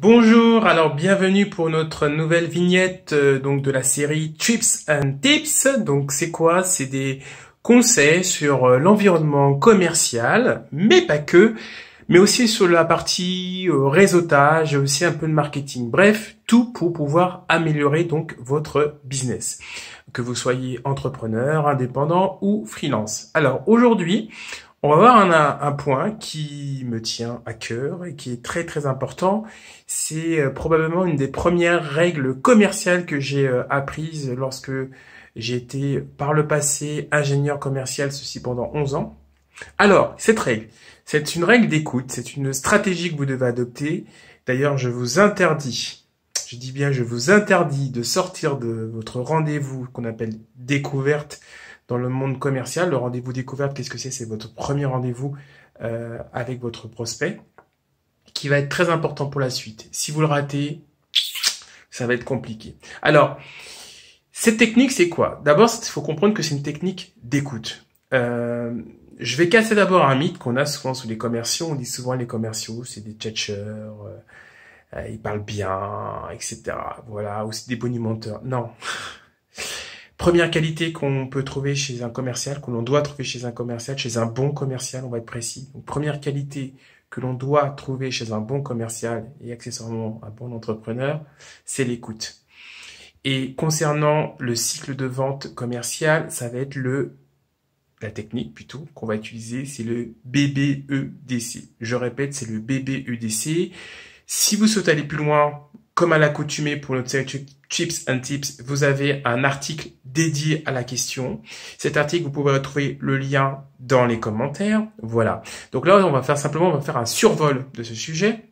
Bonjour, alors bienvenue pour notre nouvelle vignette donc de la série Trips and Tips. Donc c'est quoi? C'est des conseils sur l'environnement commercial, mais pas que, mais aussi sur la partie réseautage et aussi un peu de marketing. Bref, tout pour pouvoir améliorer donc votre business, que vous soyez entrepreneur, indépendant ou freelance. Alors aujourd'hui, on va voir un point qui me tient à cœur et qui est très très important. C'est probablement une des premières règles commerciales que j'ai apprises lorsque j'ai été par le passé ingénieur commercial, ceci pendant 11 ans. Alors, cette règle, c'est une règle d'écoute, c'est une stratégie que vous devez adopter. D'ailleurs, je vous interdis, je dis bien je vous interdis de sortir de votre rendez-vous qu'on appelle découverte dans le monde commercial. Le rendez-vous découverte, qu'est-ce que c'est? C'est votre premier rendez-vous avec votre prospect qui va être très important pour la suite. Si vous le ratez, ça va être compliqué. Alors, cette technique, c'est quoi? D'abord, il faut comprendre que c'est une technique d'écoute. Je vais casser d'abord un mythe qu'on a souvent sur les commerciaux. On dit souvent les commerciaux, c'est des tchatcheurs, ils parlent bien, etc. Voilà, ou c'est des bonimenteurs. Non. Première qualité qu'on peut trouver chez un commercial, que l'on doit trouver chez un commercial, chez un bon commercial, on va être précis. Donc, première qualité que l'on doit trouver chez un bon commercial et accessoirement un bon entrepreneur, c'est l'écoute. Et concernant le cycle de vente commercial, ça va être la technique plutôt qu'on va utiliser, c'est le BBEDC. Je répète, c'est le BBEDC. Si vous souhaitez aller plus loin, comme à l'accoutumée pour notre série Tips and Tips, vous avez un article dédié à la question. Cet article, vous pouvez retrouver le lien dans les commentaires. Voilà. Donc là, on va faire un survol de ce sujet.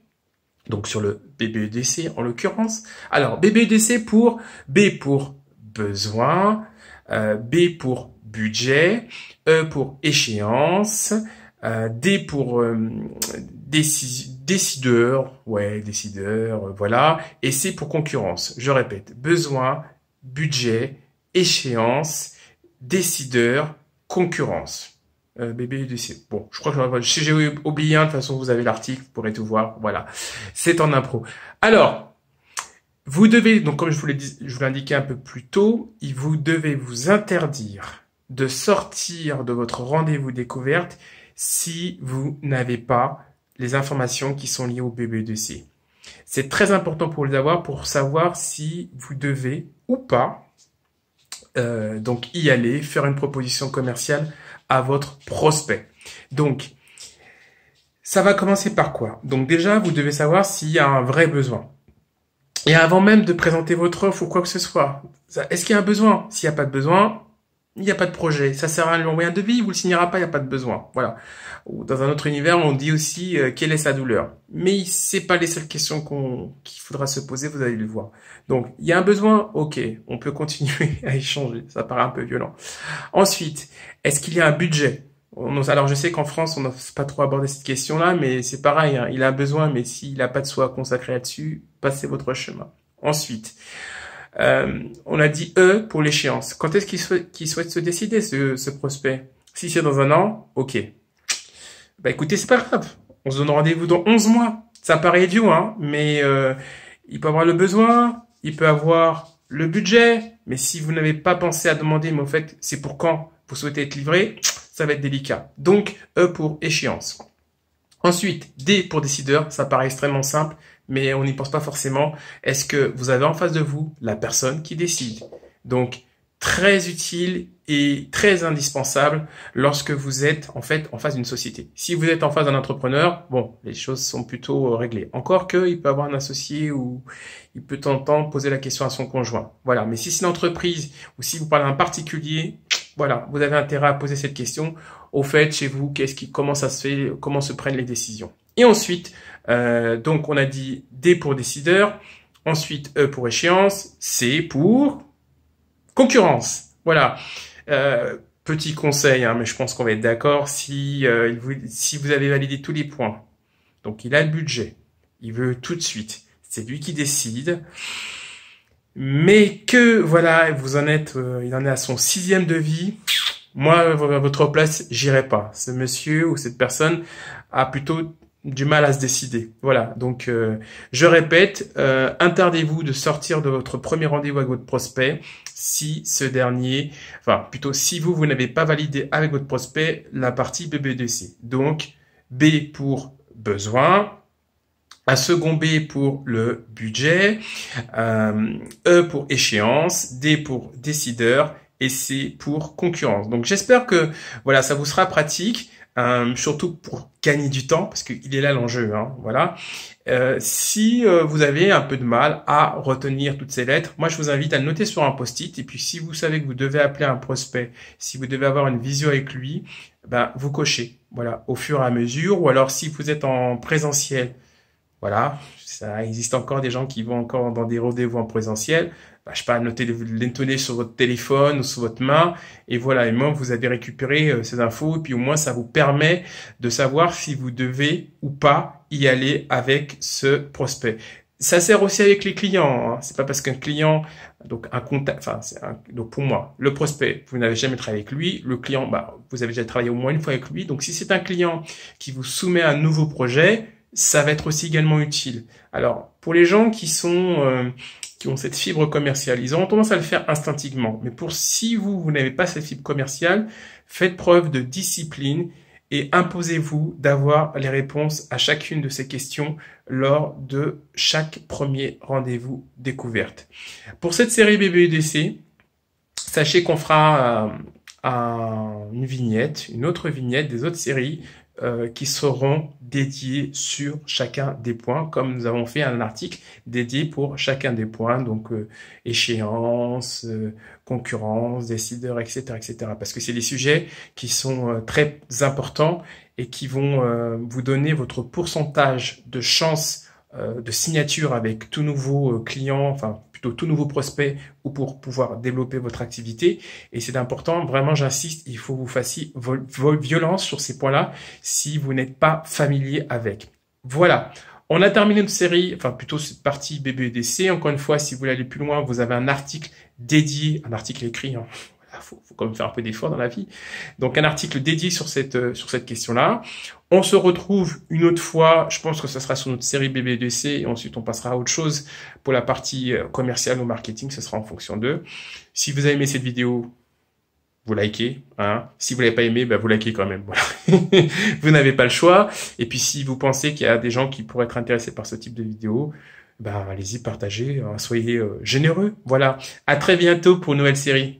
Donc sur le BBEDC en l'occurrence. Alors, BBEDC pour B pour besoin, B pour budget, E pour échéance, D pour décideur, voilà, et C pour concurrence. Je répète, besoin, budget, échéance, décideur, concurrence. BBEDC. Bon, je crois que si j'ai oublié un, de toute façon, vous avez l'article, vous pourrez tout voir. Voilà. C'est en impro. Alors, vous devez, donc comme je vous l'ai indiqué un peu plus tôt, vous devez vous interdire de sortir de votre rendez-vous découverte si vous n'avez pas les informations qui sont liées au BBEDC. C'est très important pour les avoir, pour savoir si vous devez ou pas donc y aller, faire une proposition commerciale à votre prospect. Donc, ça va commencer par quoi? Donc déjà, vous devez savoir s'il y a un vrai besoin. Et avant même de présenter votre offre ou quoi que ce soit, est-ce qu'il y a un besoin? S'il n'y a pas de besoin, il n'y a pas de projet. Ça sert à rien de lui envoyer un devis, vous le signera pas, il n'y a pas de besoin. Voilà. Dans un autre univers, on dit aussi quelle est sa douleur. Mais c'est pas les seules questions qu'il faudra se poser, vous allez le voir. Donc, il y a un besoin? Ok, on peut continuer à échanger. Ça paraît un peu violent. Ensuite, est-ce qu'il y a un budget? Alors, je sais qu'en France, on n'a pas trop abordé cette question-là, mais c'est pareil, hein, il a un besoin, mais s'il n'a pas de soi consacré là-dessus, passez votre chemin. Ensuite, on a dit E pour l'échéance. Quand est-ce qu'il souhaite se décider, ce prospect? Si c'est dans un an, ok. Bah écoutez, c'est pas grave. On se donne rendez-vous dans 11 mois. Ça paraît idiot, hein, mais il peut avoir le besoin, il peut avoir le budget, mais si vous n'avez pas pensé à demander, mais en fait, c'est pour quand vous souhaitez être livré, ça va être délicat. Donc, E pour échéance. Ensuite, D pour décideur, ça paraît extrêmement simple, mais on n'y pense pas forcément. Est-ce que vous avez en face de vous la personne qui décide? Donc, très utile et très indispensable lorsque vous êtes en fait en face d'une société. Si vous êtes en face d'un entrepreneur, bon, les choses sont plutôt réglées. Encore que, il peut avoir un associé ou il peut de temps en temps poser la question à son conjoint. Voilà. Mais si c'est une entreprise ou si vous parlez d'un particulier, voilà, vous avez intérêt à poser cette question. Au fait, chez vous, comment ça se fait, comment se prennent les décisions? Et ensuite, donc on a dit D pour décideur, ensuite E pour échéance, C pour concurrence. Voilà. Petit conseil, hein, mais je pense qu'on va être d'accord, si vous avez validé tous les points, donc il a le budget, il veut tout de suite, c'est lui qui décide, mais que voilà, il en est à son 6e devis. Moi, à votre place, j'irai pas. Ce monsieur ou cette personne a plutôt du mal à se décider. Voilà, donc je répète, interdez-vous de sortir de votre premier rendez-vous avec votre prospect si ce dernier, enfin plutôt si vous n'avez pas validé avec votre prospect la partie BBDC. Donc B pour besoin, un second B pour le budget, E pour échéance, D pour décideur et C pour concurrence. Donc j'espère que voilà, ça vous sera pratique. Surtout pour gagner du temps, parce qu'il est là l'enjeu, hein, voilà. Si vous avez un peu de mal à retenir toutes ces lettres, moi je vous invite à le noter sur un post-it, et puis si vous savez que vous devez appeler un prospect, si vous devez avoir une visio avec lui, ben vous cochez, voilà, au fur et à mesure, ou alors si vous êtes en présentiel, voilà, ça existe encore des gens qui vont encore dans des rendez-vous en présentiel. Bah, je sais pas, noter l'intoner sur votre téléphone ou sur votre main. Et voilà, et moi, vous avez récupéré ces infos. Et puis au moins, ça vous permet de savoir si vous devez ou pas y aller avec ce prospect. Ça sert aussi avec les clients, hein. C'est pas parce qu'un client, donc un contact, enfin, donc pour moi, le prospect, vous n'avez jamais travaillé avec lui. Le client, bah, vous avez déjà travaillé au moins une fois avec lui. Donc si c'est un client qui vous soumet un nouveau projet, ça va être aussi également utile. Alors, pour les gens qui ont cette fibre commerciale, ils auront tendance à le faire instinctivement. Mais pour si vous n'avez pas cette fibre commerciale, faites preuve de discipline et imposez-vous d'avoir les réponses à chacune de ces questions lors de chaque premier rendez-vous découverte. Pour cette série BBEDC, sachez qu'on fera une vignette, une autre vignette des autres séries qui seront dédiés sur chacun des points, comme nous avons fait un article dédié pour chacun des points, donc échéance, concurrence, décideur, etc., etc. Parce que c'est des sujets qui sont très importants et qui vont vous donner votre pourcentage de chance de signature avec tout nouveau client, enfin plutôt tout nouveau prospect, ou pour pouvoir développer votre activité. Et c'est important, vraiment j'insiste, il faut que vous fassiez violence sur ces points-là si vous n'êtes pas familier avec. Voilà, on a terminé notre série, enfin plutôt cette partie BBEDC. Encore une fois, si vous voulez aller plus loin, vous avez un article dédié, un article écrit, hein. Faut quand même faire un peu d'effort dans la vie. Donc un article dédié sur cette question-là. On se retrouve une autre fois, je pense que ce sera sur notre série BBEDC, et ensuite on passera à autre chose pour la partie commerciale ou marketing, ce sera en fonction d'eux. Si vous avez aimé cette vidéo, vous likez, hein. Si vous l'avez pas aimé, vous likez quand même. Voilà. Vous n'avez pas le choix. Et puis si vous pensez qu'il y a des gens qui pourraient être intéressés par ce type de vidéo, allez-y, partagez, hein, soyez généreux. Voilà. À très bientôt pour une nouvelle série.